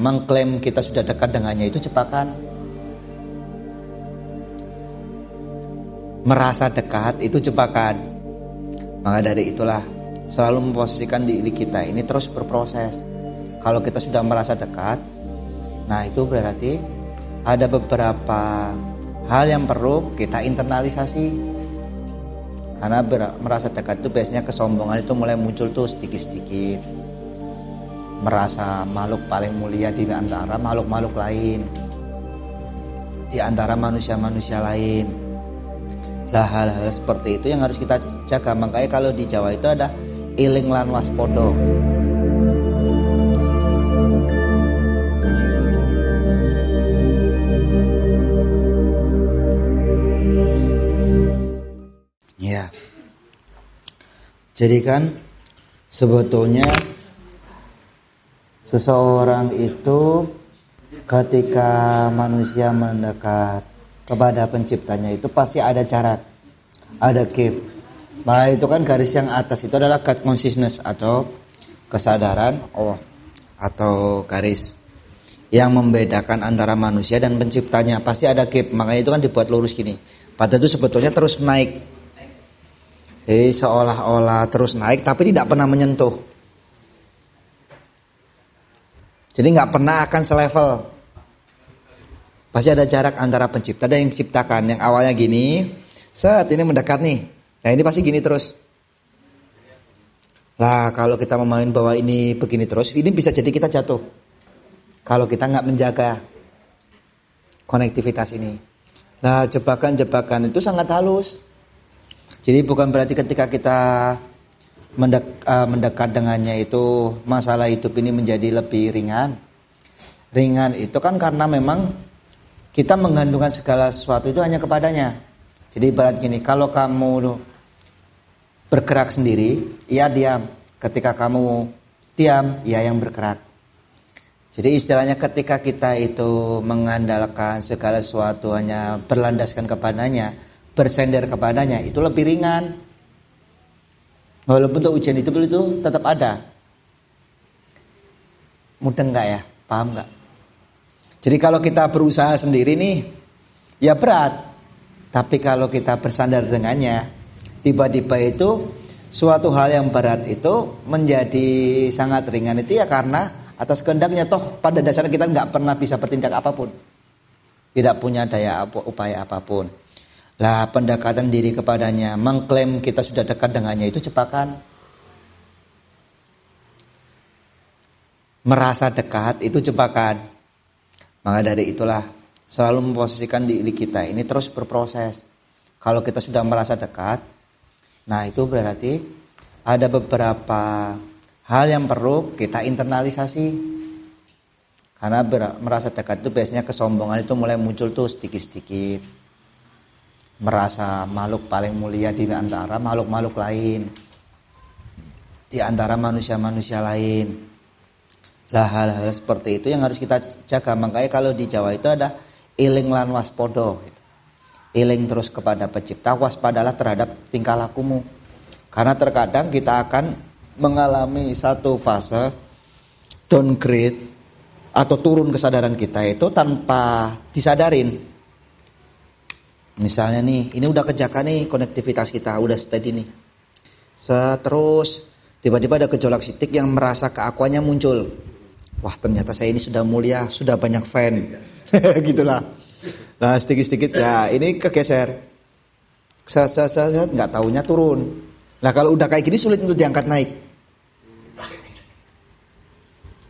Mengklaim kita sudah dekat dengannya itu jebakan. Merasa dekat itu jebakan. Maka dari itulah selalu memposisikan diri kita ini terus berproses. Kalau kita sudah merasa dekat, nah itu berarti ada beberapa hal yang perlu kita internalisasi. Karena merasa dekat itu biasanya kesombongan itu mulai muncul tuh sedikit-sedikit. Merasa makhluk paling mulia di antara makhluk-makhluk lain, di antara manusia-manusia lain. Lah hal-hal seperti itu yang harus kita jaga. Makanya kalau di Jawa itu ada iling lan waspodo. Ya. Jadi kan sebetulnya seseorang itu ketika manusia mendekat kepada penciptanya itu pasti ada jarak, ada gap. Maka itu kan garis yang atas itu adalah God consciousness atau kesadaran Allah, atau garis yang membedakan antara manusia dan penciptanya. Pasti ada gap, makanya itu kan dibuat lurus gini. Padahal itu sebetulnya terus naik. Seolah-olah terus naik tapi tidak pernah menyentuh. Jadi nggak pernah akan selevel. Pasti ada jarak antara pencipta dan yang diciptakan. Yang awalnya gini, saat ini mendekat nih. Nah ini pasti gini terus. Lah kalau kita memain bahwa ini begini terus, ini bisa jadi kita jatuh. Kalau kita nggak menjaga konektivitas ini. Nah jebakan-jebakan itu sangat halus. Jadi bukan berarti ketika kita mendekat dengannya itu masalah hidup ini menjadi lebih ringan. Ringan itu kan karena memang kita menggantungkan segala sesuatu itu hanya kepadanya. Jadi ibarat gini, kalau kamu bergerak sendiri, ya diam. Ketika kamu diam, ya yang bergerak. Jadi istilahnya ketika kita itu mengandalkan segala sesuatu hanya berlandaskan kepadanya, bersender kepadanya, itu lebih ringan. Walaupun untuk ujian itu tetap ada. Mudah enggak ya? Paham enggak? Jadi kalau kita berusaha sendiri nih, ya berat. Tapi kalau kita bersandar dengannya, tiba-tiba itu suatu hal yang berat itu menjadi sangat ringan itu ya karena atas kehendaknya. Toh pada dasarnya kita nggak pernah bisa bertindak apapun, tidak punya daya upaya apapun. Lah pendekatan diri kepadanya, mengklaim kita sudah dekat dengannya itu jebakan. Merasa dekat itu jebakan. Maka dari itulah selalu memposisikan diri kita ini terus berproses. Kalau kita sudah merasa dekat, nah itu berarti ada beberapa hal yang perlu kita internalisasi. Karena merasa dekat itu biasanya kesombongan itu mulai muncul tuh sedikit-sedikit. Merasa makhluk paling mulia di antara makhluk-makhluk lain, di antara manusia-manusia lain. Lah hal-hal seperti itu yang harus kita jaga. Makanya kalau di Jawa itu ada iling lan waspodo. Iling terus kepada pencipta, waspadalah terhadap tingkah lakumu. Karena terkadang kita akan mengalami satu fase downgrade atau turun kesadaran kita itu tanpa disadarin. Misalnya nih, ini udah kejaga nih konektivitas kita, udah steady nih. Terus tiba-tiba ada gejolak sidik yang merasa keakuannya muncul. Wah ternyata saya ini sudah mulia, sudah banyak fan. Gitulah. Nah sedikit-sedikit ya ini kegeser. Nggak taunya turun. Nah kalau udah kayak gini sulit untuk diangkat naik.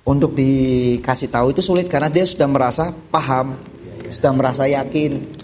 Untuk dikasih tahu itu sulit karena dia sudah merasa paham, sudah merasa yakin.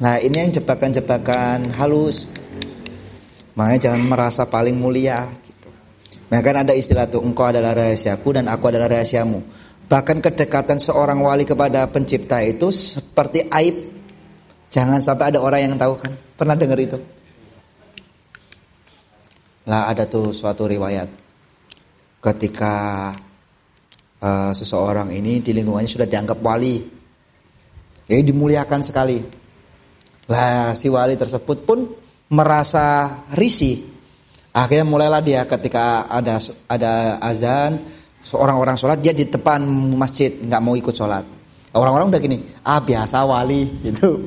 Nah ini yang jebakan-jebakan halus. Makanya jangan merasa paling mulia gitu. Nah kan ada istilah tuh, engkau adalah rahasiaku dan aku adalah rahasiamu. Bahkan kedekatan seorang wali kepada pencipta itu seperti aib. Jangan sampai ada orang yang tahu kan. Pernah dengar itu? Lah ada tuh suatu riwayat. Ketika seseorang ini di lingkungannya sudah dianggap wali. Jadi dimuliakan sekali. Lah si wali tersebut pun merasa risih. Akhirnya mulailah dia ketika ada azan, Seorang orang sholat dia di depan masjid nggak mau ikut sholat. Orang-orang udah gini, biasa wali gitu.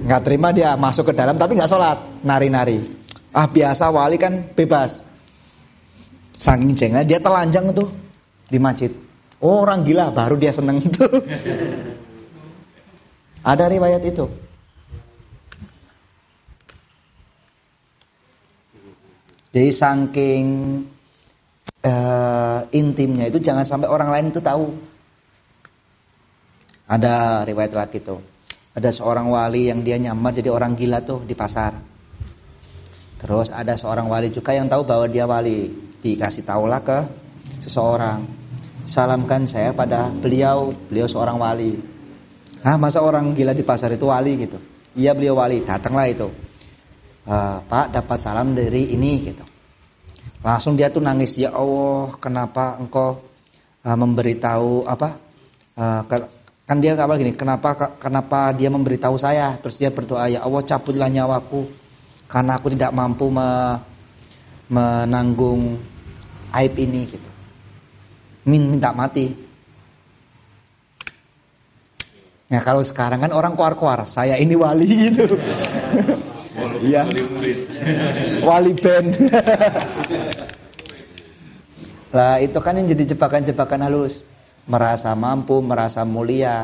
Nggak terima dia masuk ke dalam tapi nggak sholat, nari-nari. Biasa wali kan bebas. Saking jengnya dia telanjang tuh di masjid. Orang gila baru dia seneng itu. Ada riwayat itu. Jadi saking intimnya itu jangan sampai orang lain itu tahu. Ada riwayat lagi tuh. Ada seorang wali yang dia nyamar jadi orang gila tuh di pasar. Terus ada seorang wali juga yang tahu bahwa dia wali. Dikasih tahulah ke seseorang. Salamkan saya pada beliau seorang wali. Masa orang gila di pasar itu wali gitu? Iya beliau wali. Datanglah itu. Pak dapat salam dari ini gitu. Langsung dia tuh nangis, ya Allah kenapa engkau memberitahu kan dia apa gini, kenapa dia memberitahu saya? Terus dia berdoa, ya Allah cabutlah nyawaku karena aku tidak mampu menanggung aib ini gitu. Minta mati. Nah kalau sekarang kan orang kuar-kuar, saya ini wali gitu. Iya. Wali band. Lah itu kan yang jadi jebakan-jebakan halus. Merasa mampu, merasa mulia.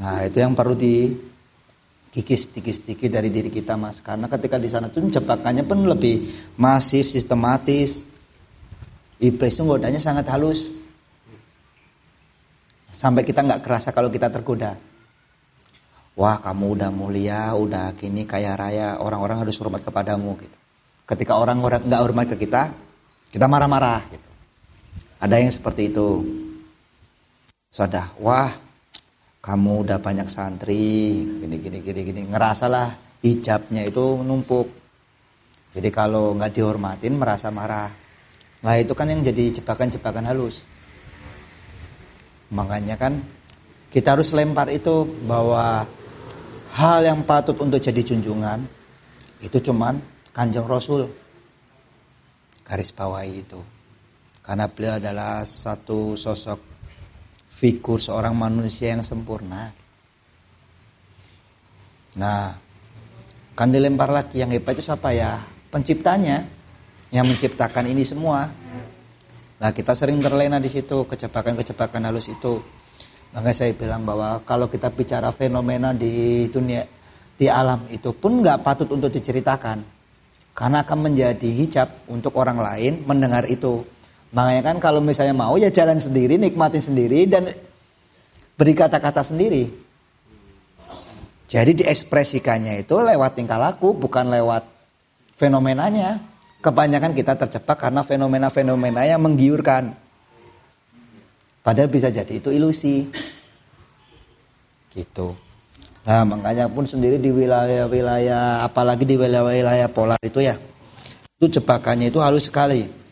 Nah itu yang perlu dikikis dari diri kita mas. Karena ketika di sana tuh jebakannya pun lebih masif, sistematis. Iblis itu godanya sangat halus. Sampai kita gak kerasa kalau kita tergoda. Wah kamu udah mulia, udah gini kaya raya, orang-orang harus hormat kepadamu gitu. Ketika orang-orang gak hormat ke kita marah-marah gitu. Ada yang seperti itu. Sudah, wah kamu udah banyak santri, gini. Ngerasalah hijabnya itu numpuk. Jadi kalau gak dihormatin merasa marah. Nah itu kan yang jadi jebakan-jebakan halus. Makanya kan kita harus lempar itu bahwa hal yang patut untuk jadi junjungan itu cuman Kanjeng Rasul. Garis bawahi itu. Karena beliau adalah satu sosok figur seorang manusia yang sempurna. Nah, kan dilempar lagi yang hebat itu siapa ya? Penciptanya yang menciptakan ini semua. Nah, kita sering terlena di situ kejebakan-kejebakan halus itu. Makanya saya bilang bahwa kalau kita bicara fenomena di dunia, di alam itu pun nggak patut untuk diceritakan. Karena akan menjadi hijab untuk orang lain mendengar itu. Makanya kan kalau misalnya mau ya jalan sendiri, nikmatin sendiri dan beri kata-kata sendiri. Jadi diekspresikannya itu lewat tingkah laku, bukan lewat fenomenanya. Kebanyakan kita terjebak karena fenomena-fenomena yang menggiurkan. Padahal bisa jadi itu ilusi. Gitu. Nah makanya pun sendiri di wilayah-wilayah, apalagi di wilayah-wilayah polar itu ya. Itu jebakannya itu halus sekali.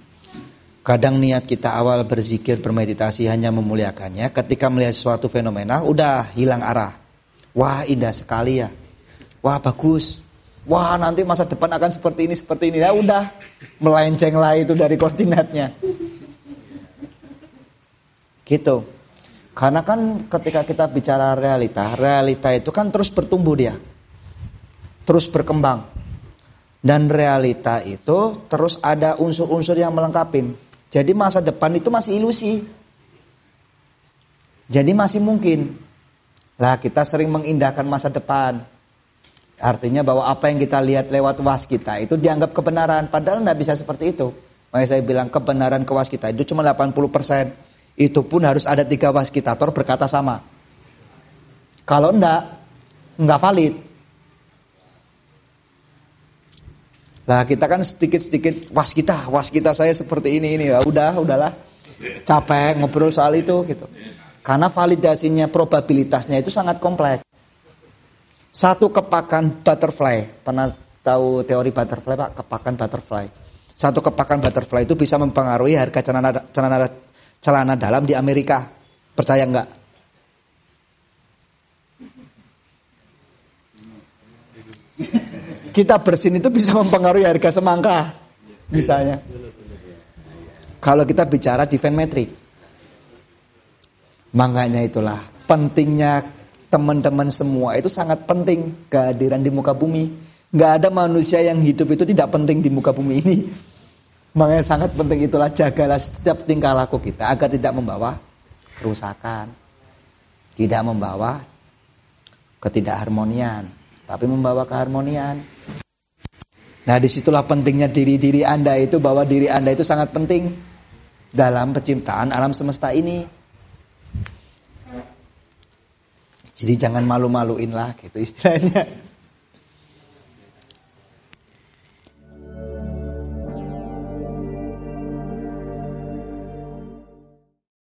Kadang niat kita awal berzikir, bermeditasi hanya memuliakannya. Ketika melihat suatu fenomena udah hilang arah. Wah indah sekali ya. Wah bagus. Wah nanti masa depan akan seperti ini. Ya udah melenceng lah itu dari koordinatnya. Gitu. Karena kan ketika kita bicara realita itu kan terus bertumbuh dia. Terus berkembang. Dan realita itu terus ada unsur-unsur yang melengkapi. Jadi masa depan itu masih ilusi. Jadi masih mungkin. Lah kita sering mengindahkan masa depan. Artinya bahwa apa yang kita lihat lewat waskita itu dianggap kebenaran. Padahal tidak bisa seperti itu. Makanya saya bilang kebenaran ke waskita itu cuma 80%. Itu pun harus ada 3 waskitator berkata sama. Kalau enggak valid. Lah kita kan sedikit-sedikit waskita saya seperti ini ya udahlah. Capek ngobrol soal itu gitu. Karena validasinya, probabilitasnya itu sangat kompleks. Satu kepakan butterfly, pernah tahu teori butterfly Pak? Kepakan butterfly. Satu kepakan butterfly itu bisa mempengaruhi harga celana dalam di Amerika. Percaya enggak? Kita bersin itu bisa mempengaruhi harga semangka. Misalnya. Kalau kita bicara defense metric. Makanya itulah pentingnya teman-teman semua itu sangat penting kehadiran di muka bumi. Nggak ada manusia yang hidup itu tidak penting di muka bumi ini. Makanya sangat penting itulah jagalah setiap tingkah laku kita agar tidak membawa kerusakan, tidak membawa ketidakharmonian, tapi membawa keharmonian. Nah disitulah pentingnya diri Anda itu, bahwa diri Anda itu sangat penting dalam penciptaan alam semesta ini. Jadi jangan malu-maluin lah gitu istilahnya.